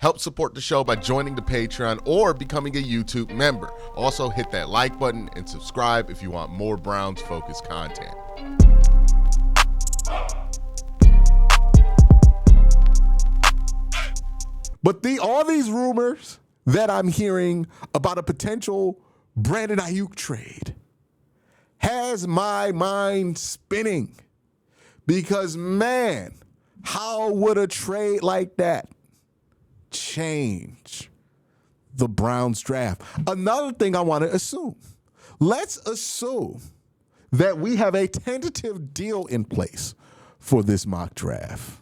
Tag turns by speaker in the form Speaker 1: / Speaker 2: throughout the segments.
Speaker 1: Help support the show by joining the Patreon or becoming a YouTube member. Also, hit that like button and subscribe if you want more Browns-focused content. But all these rumors that I'm hearing about a potential Brandon Aiyuk trade has my mind spinning. Because, man, how would a trade like that change the Browns draft? Another thing I want to assume. Let's assume that we have a tentative deal in place for this mock draft.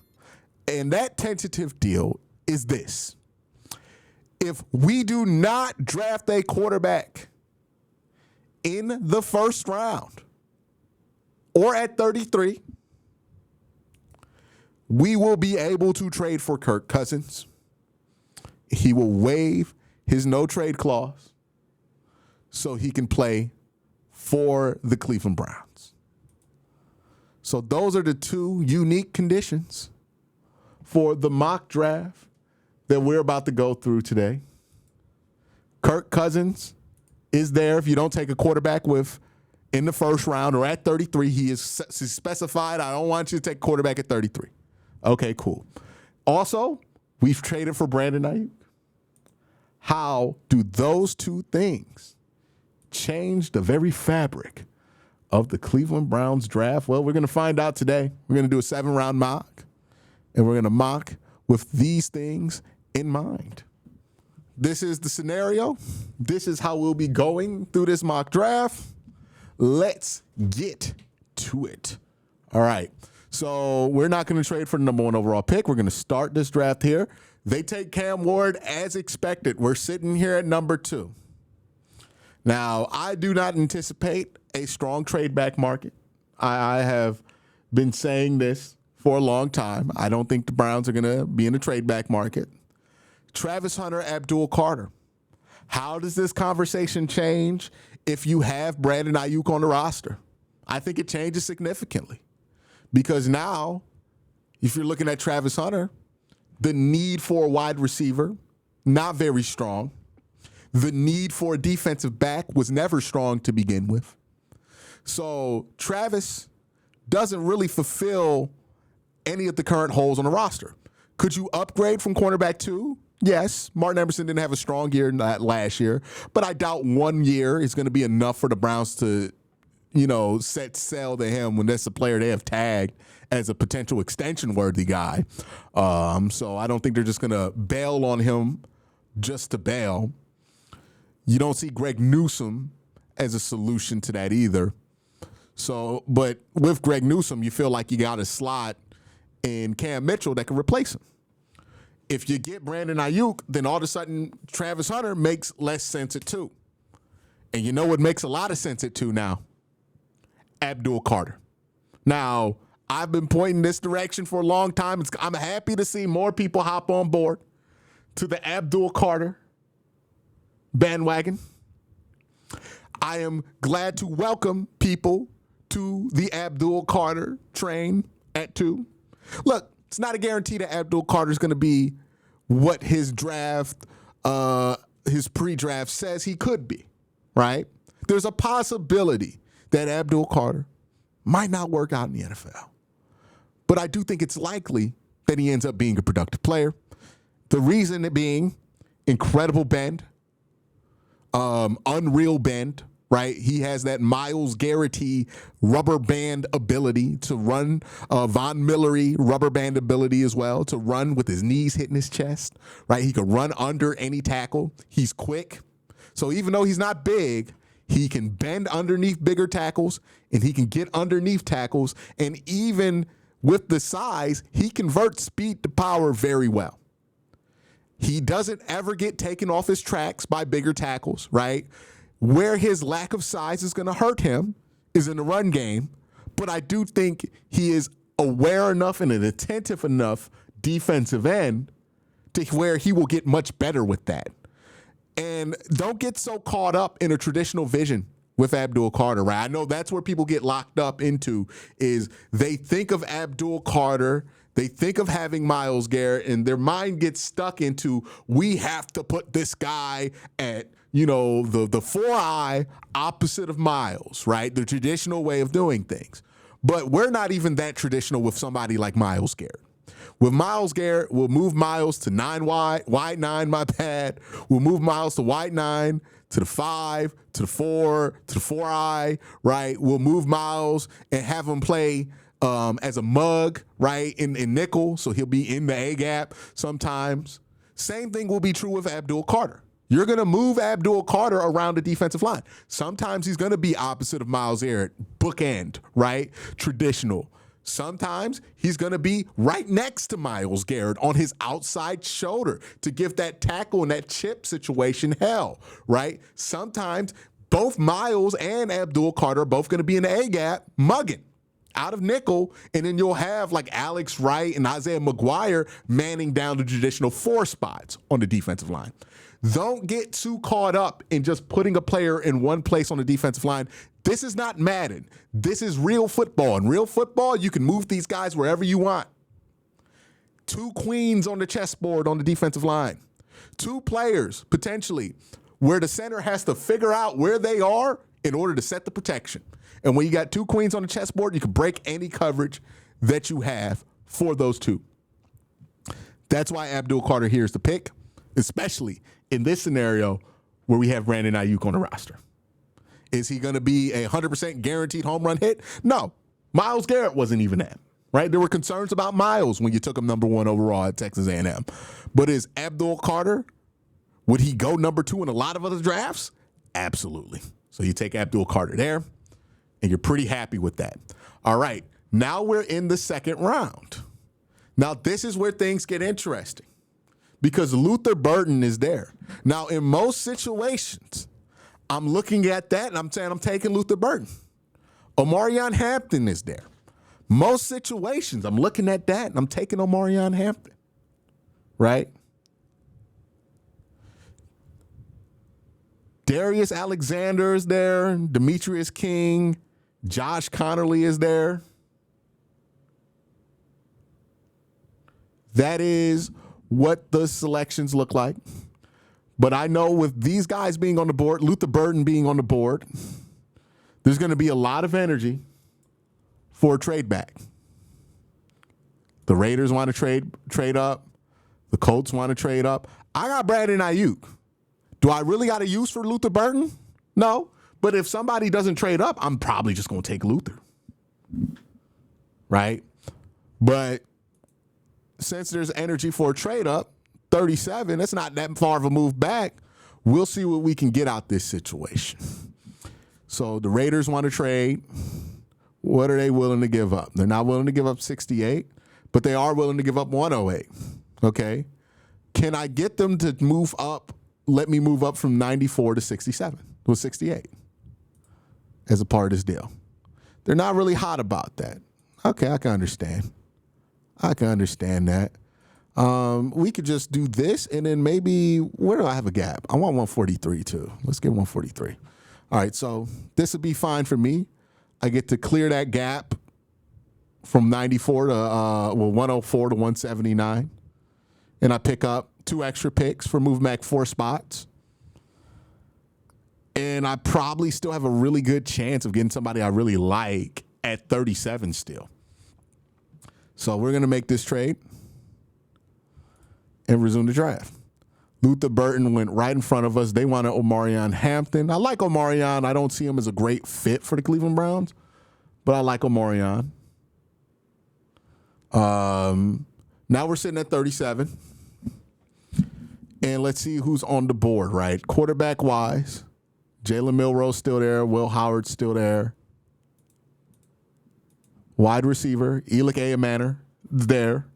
Speaker 1: And that tentative deal is this. If we do not draft a quarterback in the first round or at 33, we will be able to trade for Kirk Cousins. He will waive his no-trade clause so he can play for the Cleveland Browns. So those are the two unique conditions for the mock draft that we're about to go through today. Kirk Cousins is there if you don't take a quarterback in the first round or at 33. He is specified, I don't want you to take a quarterback at 33. Okay, cool. Also, we've traded for Brandon Aiyuk. How do those two things change the very fabric of the Cleveland Browns draft? Well, we're going to find out today. We're going to do a 7-round mock, and we're going to mock with these things in mind. This is the scenario. This is how we'll be going through this mock draft. Let's get to it. All right. So we're not going to trade for the number 1 overall pick. We're going to start this draft here. They take Cam Ward as expected. We're sitting here at number 2. Now, I do not anticipate a strong trade back market. I have been saying this for a long time. I don't think the Browns are going to be in a trade back market. Travis Hunter, Abdul Carter. How does this conversation change if you have Brandon Aiyuk on the roster? I think it changes significantly because now, if you're looking at Travis Hunter, the need for a wide receiver, not very strong. The need for a defensive back was never strong to begin with. So Travis doesn't really fulfill any of the current holes on the roster. Could you upgrade from cornerback 2? Yes, Martin Emerson didn't have a strong year last year, but I doubt 1 year is going to be enough for the Browns to, set sail to him when that's a player they have tagged as a potential extension-worthy guy. So I don't think they're just going to bail on him just to bail. You don't see Greg Newsome as a solution to that either. So, but with Greg Newsome, you feel like you got a slot in Cam Mitchell that can replace him. If you get Brandon Aiyuk, then all of a sudden Travis Hunter makes less sense at 2. And you know what makes a lot of sense at 2 now? Abdul Carter. Now, I've been pointing this direction for a long time. I'm happy to see more people hop on board to the Abdul Carter bandwagon. I am glad to welcome people to the Abdul Carter train at 2. Look, it's not a guarantee that Abdul Carter is going to be what his pre-draft says he could be, right? There's a possibility that Abdul Carter might not work out in the NFL. But I do think it's likely that he ends up being a productive player. The reason it being incredible bend, unreal bend, right? He has that Myles Garrett rubber band ability to run, Von Millery rubber band ability as well, to run with his knees hitting his chest, right? He can run under any tackle. He's quick. So even though he's not big, he can bend underneath bigger tackles, and he can get underneath tackles. And even with the size, he converts speed to power very well. He doesn't ever get taken off his tracks by bigger tackles, right? Where his lack of size is going to hurt him is in the run game, but I do think he is aware enough and an attentive enough defensive end to where he will get much better with that. And don't get so caught up in a traditional vision with Abdul Carter, right? I know that's where people get locked up into is they think of Abdul Carter They think of having Myles Garrett, and their mind gets stuck into, we have to put this guy at, the 4-eye opposite of Myles, right? The traditional way of doing things. But we're not even that traditional with somebody like Myles Garrett. With Myles Garrett, we'll move Myles to 9 wide 9, my bad. We'll move Myles to wide 9, to the 5, to the 4, to the 4-eye, right? We'll move Myles and have him play as a mug, right, in nickel, so he'll be in the A-gap sometimes. Same thing will be true with Abdul Carter. You're going to move Abdul Carter around the defensive line. Sometimes he's going to be opposite of Myles Garrett, bookend, right, traditional. Sometimes he's going to be right next to Myles Garrett on his outside shoulder to give that tackle and that chip situation hell, right? Sometimes both Myles and Abdul Carter are both going to be in the A-gap mugging out of nickel, and then you'll have like Alex Wright and Isaiah McGuire manning down the traditional 4 spots on the defensive line. Don't get too caught up in just putting a player in one place on the defensive line. This is not Madden. This is real football. In real football, you can move these guys wherever you want. 2 queens on the chessboard on the defensive line. 2 players, potentially, where the center has to figure out where they are in order to set the protection. And when you got 2 queens on the chessboard, you can break any coverage that you have for those 2. That's why Abdul Carter here is the pick, especially in this scenario where we have Brandon Aiyuk on the roster. Is he going to be a 100% guaranteed home run hit? No. Myles Garrett wasn't even that, right? There were concerns about Myles when you took him number 1 overall at Texas A&M. But is Abdul Carter, would he go number 2 in a lot of other drafts? Absolutely. So you take Abdul Carter there, and you're pretty happy with that. All right, now we're in the second round. Now this is where things get interesting because Luther Burden is there. Now in most situations, I'm looking at that and I'm saying I'm taking Luther Burden. Omarion Hampton is there. Most situations, I'm looking at that and I'm taking Omarion Hampton, right? Darius Alexander is there. Demetrius King. Josh Connerly is there. That is what the selections look like. But I know with these guys being on the board, Luther Burden being on the board, there's going to be a lot of energy for a trade back. The Raiders want to trade up. The Colts want to trade up. I got Brandon Aiyuk. Do I really got a use for Luther Burden? No. But if somebody doesn't trade up, I'm probably just going to take Luther. Right? But since there's energy for a trade up, 37, that's not that far of a move back. We'll see what we can get out this situation. So the Raiders want to trade. What are they willing to give up? They're not willing to give up 68, but they are willing to give up 108. Okay? Can I get them to move up? Let me move up from 94 to 67, or 68 as a part of this deal. They're not really hot about that. Okay, I can understand. I can understand that. We could just do this, and then maybe, where do I have a gap? I want 143, too. Let's get 143. All right, so this would be fine for me. I get to clear that gap from 94 to 104 to 179, and I pick up 2 extra picks for move back 4 spots. And I probably still have a really good chance of getting somebody I really like at 37 still. So we're going to make this trade and resume the draft. Luther Burden went right in front of us. They wanted Omarion Hampton. I like Omarion. I don't see him as a great fit for the Cleveland Browns, but I like Omarion. Now we're sitting at 37. And let's see who's on the board, right? Quarterback-wise, Jalen Milroe's still there. Will Howard's still there. Wide receiver, Aiyuk Ayamaner is there.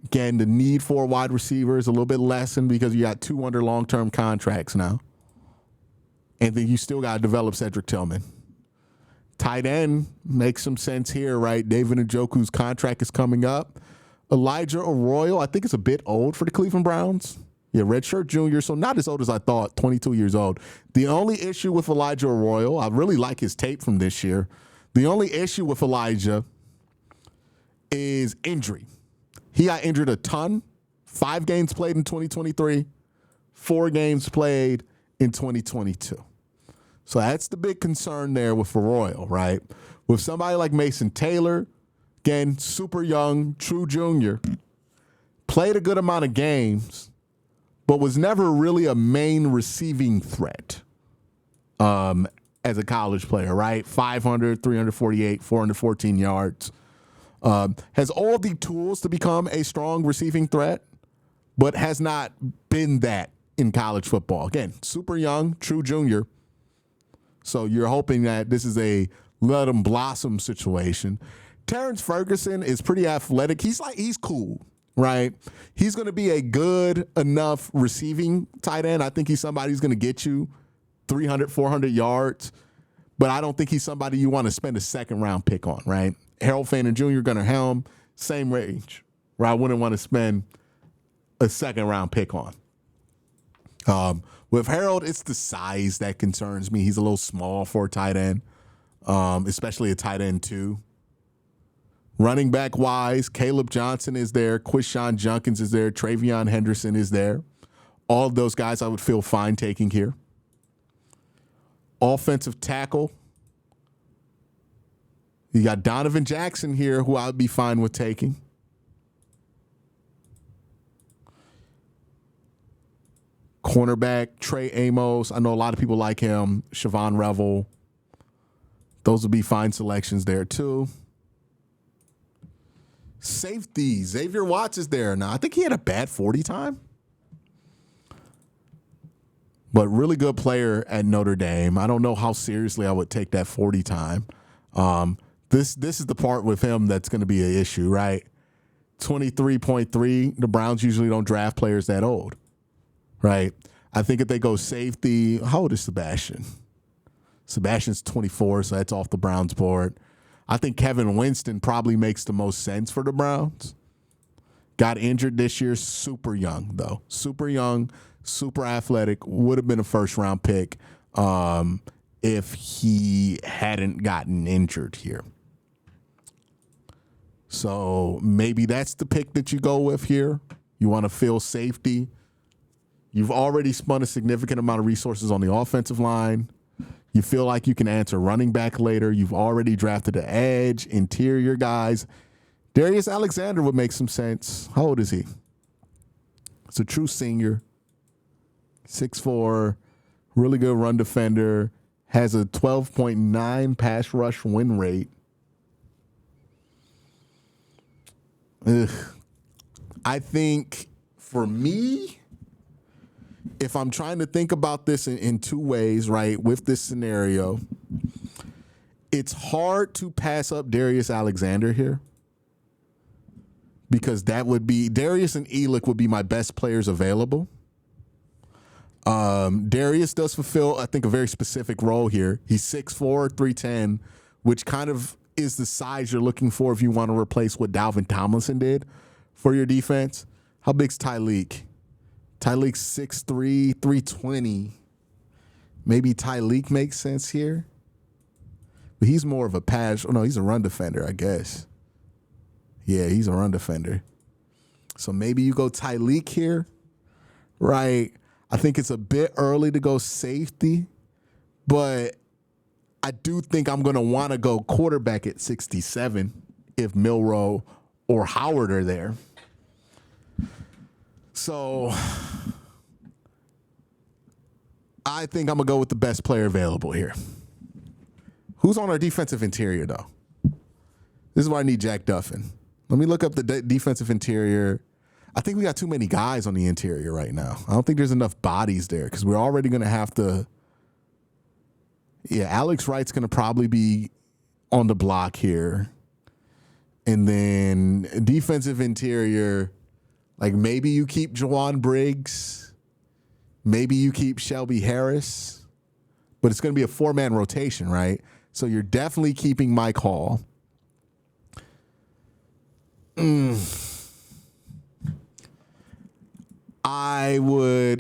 Speaker 1: Again, the need for a wide receiver is a little bit lessened because you got 2 under long-term contracts now. And then you still got to develop Cedric Tillman. Tight end makes some sense here, right? David Njoku's contract is coming up. Elijah Arroyo, I think it's a bit old for the Cleveland Browns. Yeah, redshirt junior, so not as old as I thought, 22 years old. The only issue with Elijah Arroyo, I really like his tape from this year. The only issue with Elijah is injury. He got injured a ton. 5 games played in 2023, 4 games played in 2022. So that's the big concern there with Arroyo, right? With somebody like Mason Taylor, again, super young, true junior, played a good amount of games, but was never really a main receiving threat as a college player, right? 500, 348, 414 yards. Has all the tools to become a strong receiving threat, but has not been that in college football. Again, super young, true junior. So you're hoping that this is a let him blossom situation. Terrence Ferguson is pretty athletic. He's cool, right? He's going to be a good enough receiving tight end. I think he's somebody who's going to get you 300, 400 yards, but I don't think he's somebody you want to spend a second-round pick on, right? Harold Fannin Jr., Gunnar Helm, same range, where I wouldn't want to spend a second-round pick on. With Harold, it's the size that concerns me. He's a little small for a tight end, especially a tight end too. Running back-wise, Caleb Johnson is there. Quishon Junkins is there. Travion Henderson is there. All of those guys I would feel fine taking here. Offensive tackle. You got Donovan Jackson here, who I would be fine with taking. Cornerback, Trey Amos. I know a lot of people like him. Siobhan Revel. Those would be fine selections there, too. Safety. Xavier Watts is there now. I think he had a bad 40 time. But really good player at Notre Dame. I don't know how seriously I would take that 40 time. This is the part with him that's going to be an issue, right? 23.3. The Browns usually don't draft players that old, right? I think if they go safety, how old is Sebastian? Sebastian's 24, so that's off the Browns board. I think Kevin Winston probably makes the most sense for the Browns. Got injured this year, super young, though. Super young, super athletic, would have been a first-round pick if he hadn't gotten injured here. So maybe that's the pick that you go with here. You want to fill safety. You've already spent a significant amount of resources on the offensive line. You feel like you can answer running back later. You've already drafted the edge, interior guys. Darius Alexander would make some sense. How old is he? It's a true senior. 6'4", really good run defender. Has a 12.9 pass rush win rate. I think for me, if I'm trying to think about this in 2 ways, right, with this scenario, it's hard to pass up Darius Alexander here because that would be Darius and Aiyuk would be my best players available. Darius does fulfill, I think, a very specific role here. He's 6'4", 310, which kind of is the size you're looking for if you want to replace what Dalvin Tomlinson did for your defense. How big's Tyleek? Tyleek's 6'3", 320. Maybe Tyleek makes sense here. But he's more of a pass. Oh, no, he's a run defender, I guess. Yeah, he's a run defender. So maybe you go Tyleek here, right? I think it's a bit early to go safety, but I do think I'm going to want to go quarterback at 67 if Milroe or Howard are there. So I think I'm going to go with the best player available here. Who's on our defensive interior, though? This is why I need Jack Duffin. Let me look up the defensive interior. I think we got too many guys on the interior right now. I don't think there's enough bodies there because we're already going to have to. Yeah, Alex Wright's going to probably be on the block here. And then defensive interior, like maybe you keep Jawan Briggs. Maybe you keep Shelby Harris. But it's going to be a 4-man rotation, right? So you're definitely keeping Mike Hall.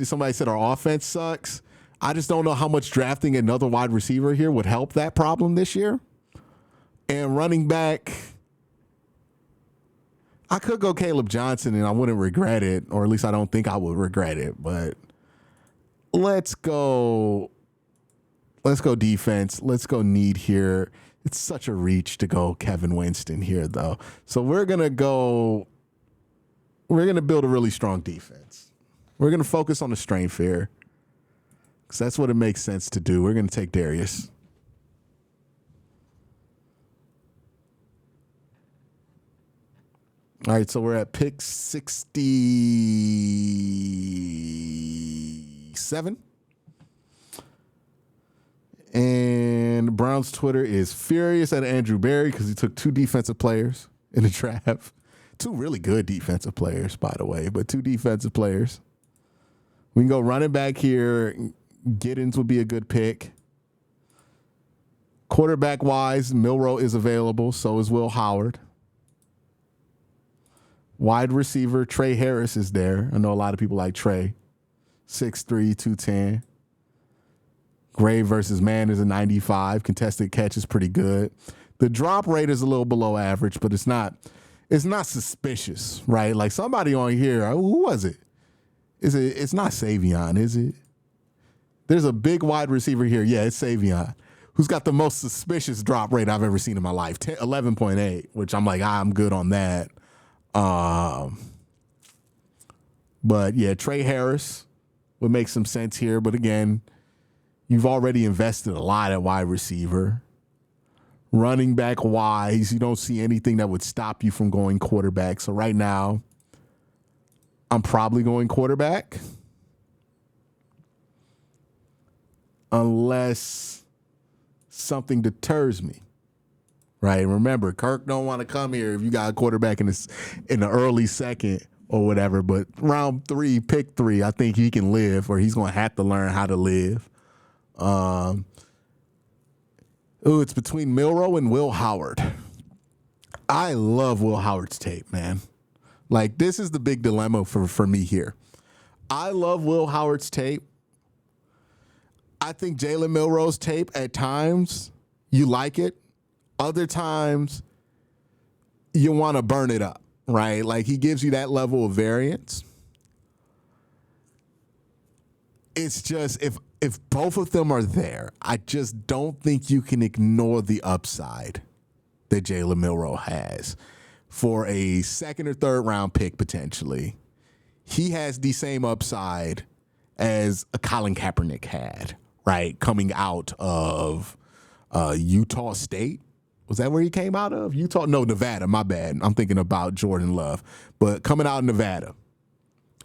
Speaker 1: Somebody said our offense sucks. I just don't know how much drafting another wide receiver here would help that problem this year. And running back, I could go Caleb Johnson and I wouldn't regret it, or at least I don't think I would regret it. But let's go defense. Let's go need here. It's such a reach to go Kevin Winston here, though. So we're going to build a really strong defense. We're going to focus on the strength here because that's what it makes sense to do. We're going to take Darius. All right, so we're at pick 67. And Brown's Twitter is furious at Andrew Berry because he took 2 defensive players in the draft. 2 really good defensive players, by the way, but 2 defensive players. We can go running back here. Giddens would be a good pick. Quarterback-wise, Milroe is available. So is Will Howard. Wide receiver, Trey Harris is there. I know a lot of people like Trey. 6'3", 210. Gray versus Man is a 95. Contested catch is pretty good. The drop rate is a little below average, but it's not suspicious, right? Like somebody on here, who was it? It's not Savion, is it? There's a big wide receiver here. Yeah, it's Savion, who's got the most suspicious drop rate I've ever seen in my life, 11.8, which I'm like, I'm good on that. But yeah, Trey Harris would make some sense here. But again, you've already invested a lot at wide receiver. Running back wise, you don't see anything that would stop you from going quarterback. So right now, I'm probably going quarterback. Unless something deters me. Right? Remember, Kirk don't want to come here if you got a quarterback in the early second or whatever. But round 3, pick 3, I think he can live, or he's going to have to learn how to live. It's between Milroe and Will Howard. I love Will Howard's tape, man. Like, this is the big dilemma for me here. I love Will Howard's tape. I think Jalen Milroe's tape, at times, you like it. Other times, you want to burn it up, right? Like, he gives you that level of variance. It's just, if both of them are there, I just don't think you can ignore the upside that Jalen Milroe has for a second or third round pick potentially. He has the same upside as a Colin Kaepernick had, right? Coming out of Utah State. Was that where he came out of? Utah? No, Nevada. My bad. I'm thinking about Jordan Love. But coming out of Nevada,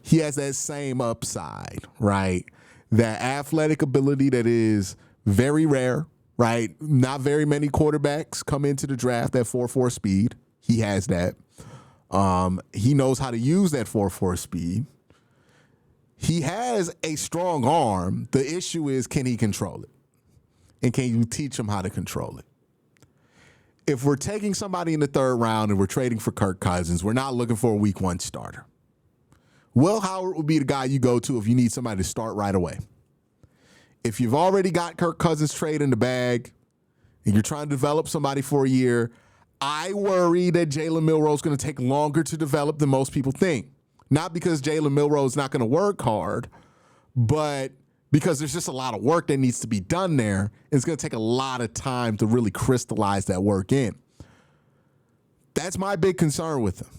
Speaker 1: he has that same upside, right? That athletic ability that is very rare, right? Not very many quarterbacks come into the draft at 4.4 speed. He has that. He knows how to use that 4.4 speed. He has a strong arm. The issue is, can he control it? And can you teach him how to control it? If we're taking somebody in the third round and we're trading for Kirk Cousins, we're not looking for a week 1 starter. Will Howard would be the guy you go to if you need somebody to start right away. If you've already got Kirk Cousins' trade in the bag and you're trying to develop somebody for a year, I worry that Jalen Milroe is going to take longer to develop than most people think. Not because Jalen Milroe is not going to work hard, but because there's just a lot of work that needs to be done there. It's going to take a lot of time to really crystallize that work in. That's my big concern with him.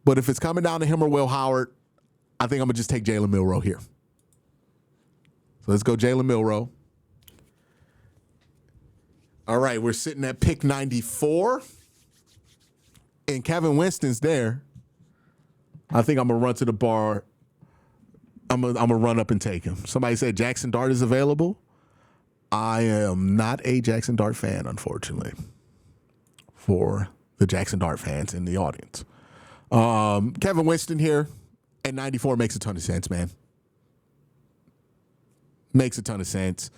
Speaker 1: But if it's coming down to him or Will Howard, I think I'm going to just take Jalen Milroe here. So let's go Jalen Milroe. All right, we're sitting at pick 94. And Kevin Winston's there. I think I'm going to run to the bar. I'm gonna run up and take him. Somebody said Jackson Dart is available. I am not a Jackson Dart fan, unfortunately, for the Jackson Dart fans in the audience. Kevin Winston here at 94 makes a ton of sense, man. Makes a ton of sense.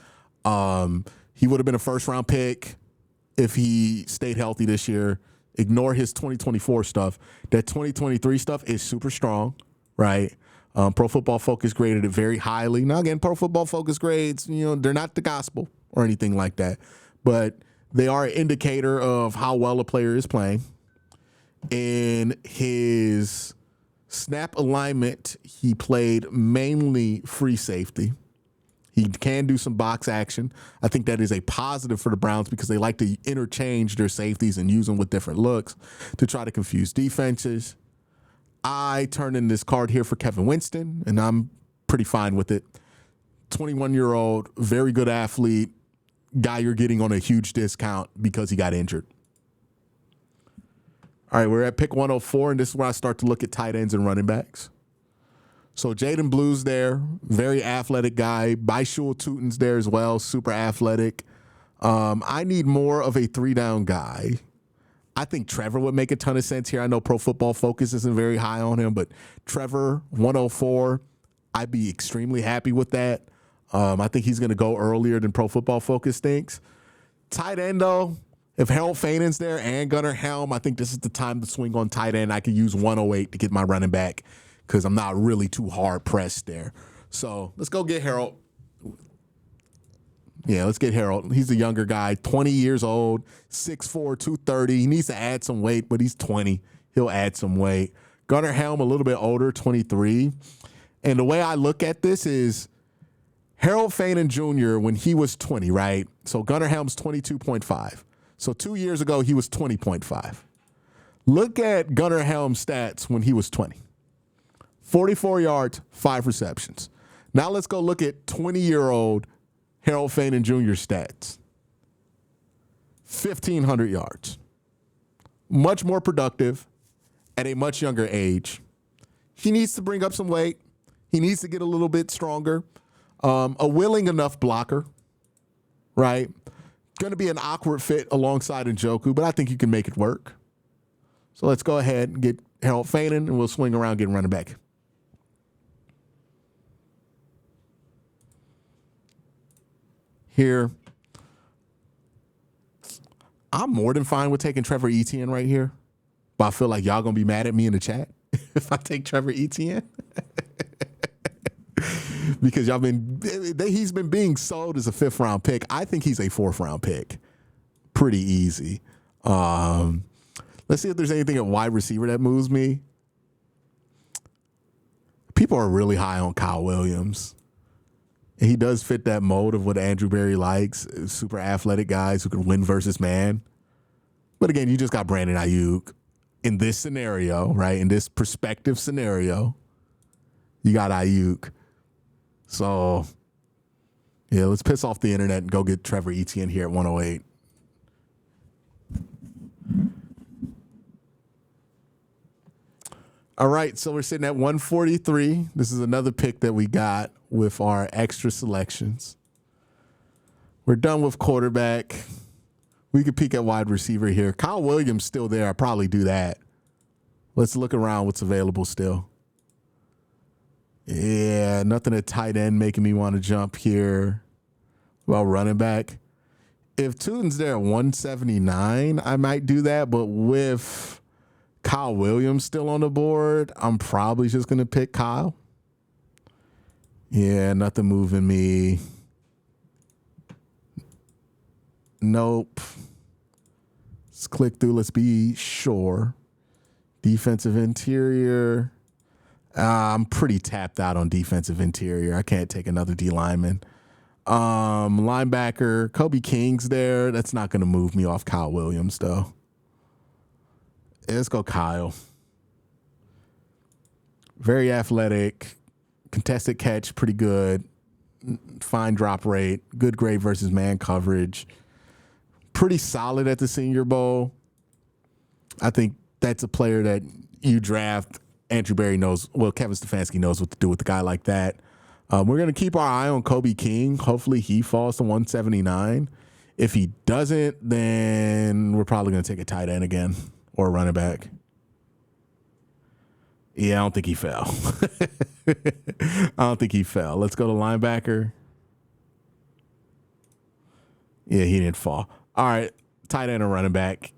Speaker 1: He would have been a first-round pick if he stayed healthy this year. Ignore his 2024 stuff. That 2023 stuff is super strong, right? Pro Football Focus graded it very highly. Now, again, Pro Football Focus grades, they're not the gospel or anything like that, but they are an indicator of how well a player is playing. In his snap alignment, he played mainly free safety. He can do some box action. I think that is a positive for the Browns because they like to interchange their safeties and use them with different looks to try to confuse defenses. I turn in this card here for Kevin Winston, and I'm pretty fine with it. 21-year-old, very good athlete, guy you're getting on a huge discount because he got injured. All right, we're at pick 104, and this is where I start to look at tight ends and running backs. So Jaden Blue's there, very athletic guy. Baishul Tutin's there as well, super athletic. I need more of a three-down guy. I think Trevor would make a ton of sense here. I know Pro Football Focus isn't very high on him, but Trevor, 104, I'd be extremely happy with that. I think he's going to go earlier than Pro Football Focus thinks. Tight end, though, if Harold Fanon's there and Gunnar Helm, I think this is the time to swing on tight end. I could use 108 to get my running back because I'm not really too hard pressed there. So let's go get Harold. Yeah, let's get Harold. He's a younger guy, 20 years old, 6'4", 230. He needs to add some weight, but he's 20. He'll add some weight. Gunnar Helm, a little bit older, 23. And the way I look at this is Harold Fanon Jr. when he was 20, right? So Gunnar Helm's 22.5. So 2 years ago, he was 20.5. Look at Gunnar Helm's stats when he was 20. 44 yards, 5 receptions. Now let's go look at 20-year-old Harold Fanon Jr. stats. 1,500 yards. Much more productive at a much younger age. He needs to bring up some weight. He needs to get a little bit stronger. A willing enough blocker, right? Going to be an awkward fit alongside Njoku, but I think you can make it work. So let's go ahead and get Harold Fanon, and we'll swing around getting running back. Here, I'm more than fine with taking Trevor Etienne right here, but I feel like y'all going to be mad at me in the chat if I take Trevor Etienne. Because he's been being sold as a 5th-round pick. I think he's a 4th-round pick. Pretty easy. Let's see if there's anything at wide receiver that moves me. People are really high on Kyle Williams. And he does fit that mold of what Andrew Berry likes. Super athletic guys who can win versus man. But again, you just got Brandon Aiyuk. In this scenario, right? In this perspective scenario, you got Aiyuk. So, yeah, let's piss off the internet and go get Trevor Etienne here at 108. All right, so we're sitting at 143. This is another pick that we got with our extra selections. We're done with quarterback. We could peek at wide receiver here. Kyle Williams still there. I'll probably do that. Let's look around what's available still. Yeah, nothing at tight end making me want to jump here. Well, running back. If Tutin's there at 179, I might do that. But with Kyle Williams still on the board, I'm probably just going to pick Kyle. Yeah, nothing moving me. Nope. Let's click through. Let's be sure. Defensive interior. I'm pretty tapped out on defensive interior. I can't take another D lineman. Linebacker, Kobe King's there. That's not going to move me off Kyle Williams, though. Let's go Kyle. Very athletic. Contested catch, pretty good. Fine drop rate. Good grade versus man coverage. Pretty solid at the Senior Bowl. I think that's a player that you draft. Andrew Berry knows, well, Kevin Stefanski knows what to do with a guy like that. We're going to keep our eye on Kobe King. Hopefully he falls to 179. If he doesn't, then we're probably going to take a tight end again or a running back. Yeah, I don't think he fell. Let's go to linebacker. Yeah, he didn't fall. All right, tight end or running back.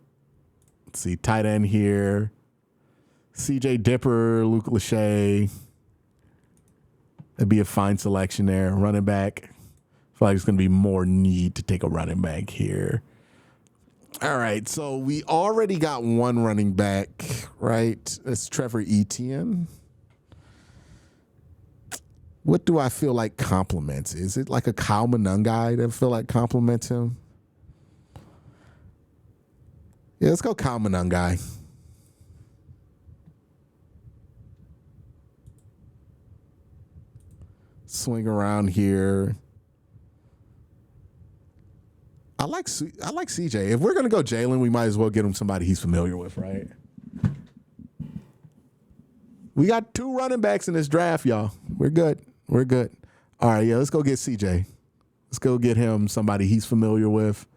Speaker 1: Let's see, tight end here. CJ Dipper, Luke Lachey. That'd be a fine selection there. Running back. I feel like there's going to be more need to take a running back here. All right, so we already got one running back, right? It's Trevor Etienne. What do I feel like compliments? Is it like a Kyle Monangai that feel like compliments him? Yeah, let's go Kyle Monangai. Swing around here. I like CJ. If we're gonna go Jalen, we might as well get him somebody he's familiar with, right? We got 2 running backs in this draft, y'all. We're good. We're good. All right, yeah, let's go get CJ. Let's go get him somebody he's familiar with,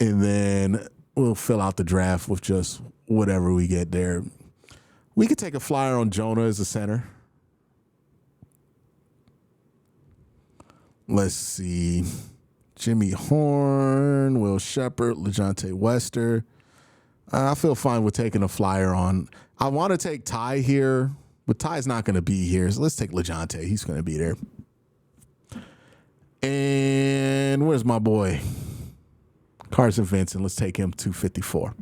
Speaker 1: and then we'll fill out the draft with just whatever we get there. We could take a flyer on Jonah as a center. Let's see. Jimmy Horn, Will Shepard, LeJounte Wester. I feel fine with taking a flyer on. I want to take Ty here, but Ty's not going to be here. So let's take LeJounte. He's going to be there. And where's my boy? Carson Vincent. Let's take him 254.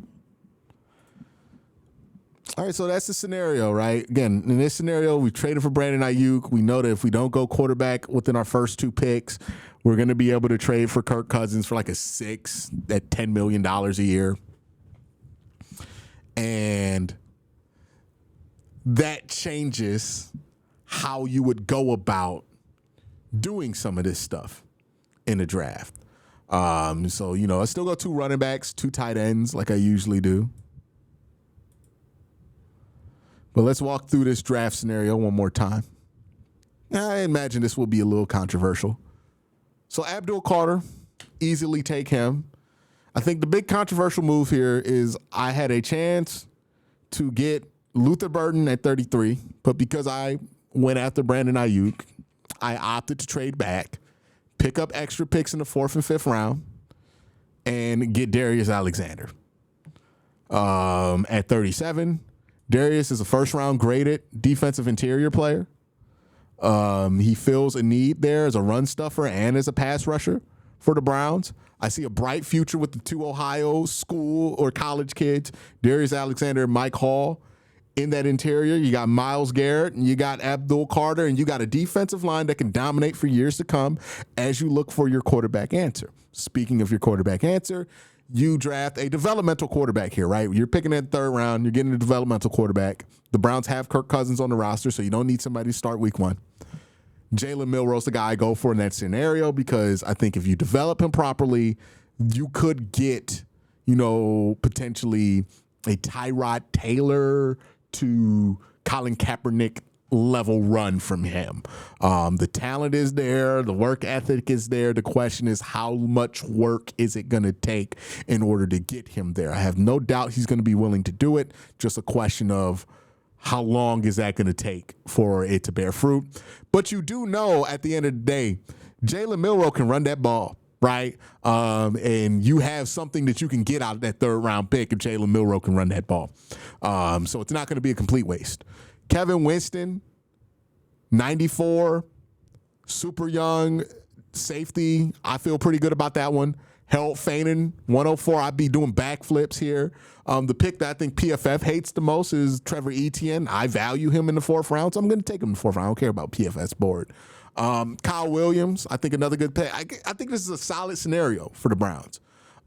Speaker 1: All right, so that's the scenario, right? Again, in this scenario, we traded for Brandon Aiyuk. We know that if we don't go quarterback within our first 2 picks, we're going to be able to trade for Kirk Cousins for like a 6 at $10 million a year. And that changes how you would go about doing some of this stuff in the draft. So, I still go 2 running backs, 2 tight ends like I usually do. But let's walk through this draft scenario one more time. I imagine this will be a little controversial. So Abdul Carter, easily take him. I think the big controversial move here is I had a chance to get Luther Burden at 33, but because I went after Brandon Aiyuk, I opted to trade back, pick up extra picks in the 4th and 5th round, and get Darius Alexander. At 37, Darius is a first-round graded defensive interior player. He fills a need there as a run stuffer and as a pass rusher for the Browns. I see a bright future with the 2 Ohio school or college kids, Darius Alexander and Mike Hall, in that interior. You got Myles Garrett and you got Abdul Carter, and you got a defensive line that can dominate for years to come as you look for your quarterback answer. Speaking of your quarterback answer, you draft a developmental quarterback here, right? You're picking at the 3rd round. You're getting a developmental quarterback. The Browns have Kirk Cousins on the roster, so you don't need somebody to start week 1. Jalen Milroe's the guy I go for in that scenario because I think if you develop him properly, you could get, potentially a Tyrod Taylor to Colin Kaepernick level run from him. The talent is there. The work ethic is there. The question is, how much work is it going to take in order to get him there? I have no doubt he's going to be willing to do it. Just a question of how long is that going to take for it to bear fruit? But you do know at the end of the day, Jalen Milroe can run that ball, right? And you have something that you can get out of that 3rd round pick if Jalen Milroe can run that ball. So it's not going to be a complete waste. Kevin Winston, 94, super young safety. I feel pretty good about that one. Harold Fainin, 104. I'd be doing backflips here. The pick that I think PFF hates the most is Trevor Etienne. I value him in the 4th round, so I'm going to take him in the 4th round. I don't care about PFS board. Kyle Williams, I think another good pick. I think this is a solid scenario for the Browns.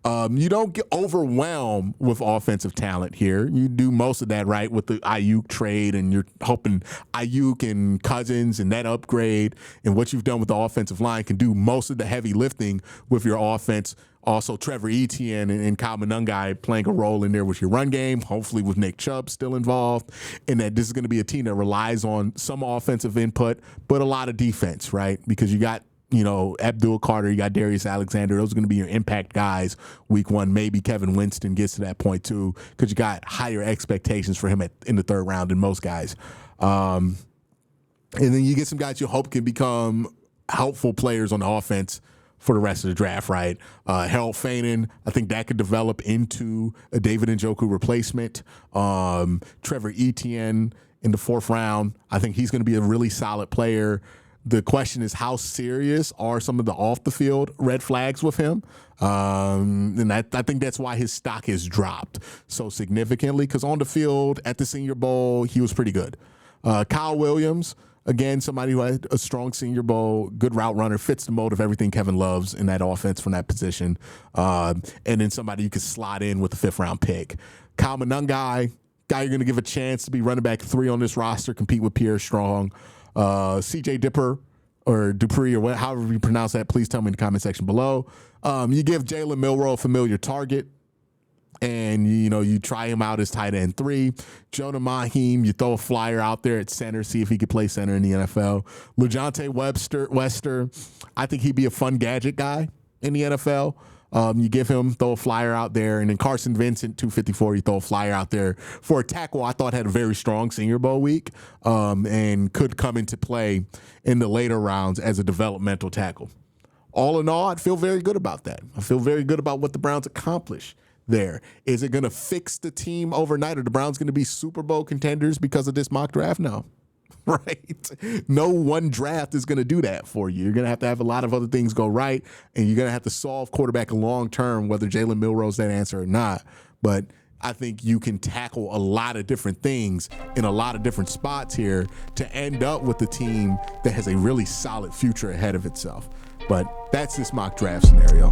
Speaker 1: You don't get overwhelmed with offensive talent here. You do most of that, right, with the Aiyuk trade, and you're hoping Aiyuk and Cousins and that upgrade and what you've done with the offensive line can do most of the heavy lifting with your offense. Also, Trevor Etienne and Kyle Monangai playing a role in there with your run game, hopefully with Nick Chubb still involved, and that this is going to be a team that relies on some offensive input, but a lot of defense, right? Because you got Abdul Carter, you got Darius Alexander. Those are going to be your impact guys week 1. Maybe Kevin Winston gets to that point too, because you got higher expectations for him in the 3rd round than most guys. And then you get some guys you hope can become helpful players on the offense for the rest of the draft, right? Harold Fainin, I think that could develop into a David Njoku replacement. Trevor Etienne in the 4th round, I think he's going to be a really solid player. The question is, how serious are some of the off the field red flags with him? And I think that's why his stock has dropped so significantly, because on the field at the Senior Bowl, he was pretty good. Kyle Williams, again, somebody who had a strong Senior Bowl, good route runner, fits the mold of everything Kevin loves in that offense from that position. And then somebody you could slot in with a 5th-round pick. Kyle Monangai, guy you're going to give a chance to be running back 3 on this roster, compete with Pierre Strong. CJ Dipper or Dupree or however you pronounce that, please tell me in the comment section below. You give Jalen Milroe a familiar target, and you try him out as tight end 3. Jonah Mahim, you throw a flyer out there at center, see if he could play center in the NFL. LeJontay Wester, I think he'd be a fun gadget guy in the NFL. You give him, throw a flyer out there, and then Carson Vincent, 254, you throw a flyer out there for a tackle I thought had a very strong Senior Bowl week, and could come into play in the later rounds as a developmental tackle. All in all, I feel very good about that. I feel very good about what the Browns accomplished there. Is it going to fix the team overnight? Are the Browns going to be Super Bowl contenders because of this mock draft? No. Right? No one draft is going to do that for you. You're going to have a lot of other things go right, and you're going to have to solve quarterback long term, whether Jalen Milroe's that answer or not. But I think you can tackle a lot of different things in a lot of different spots here to end up with a team that has a really solid future ahead of itself. But that's this mock draft scenario.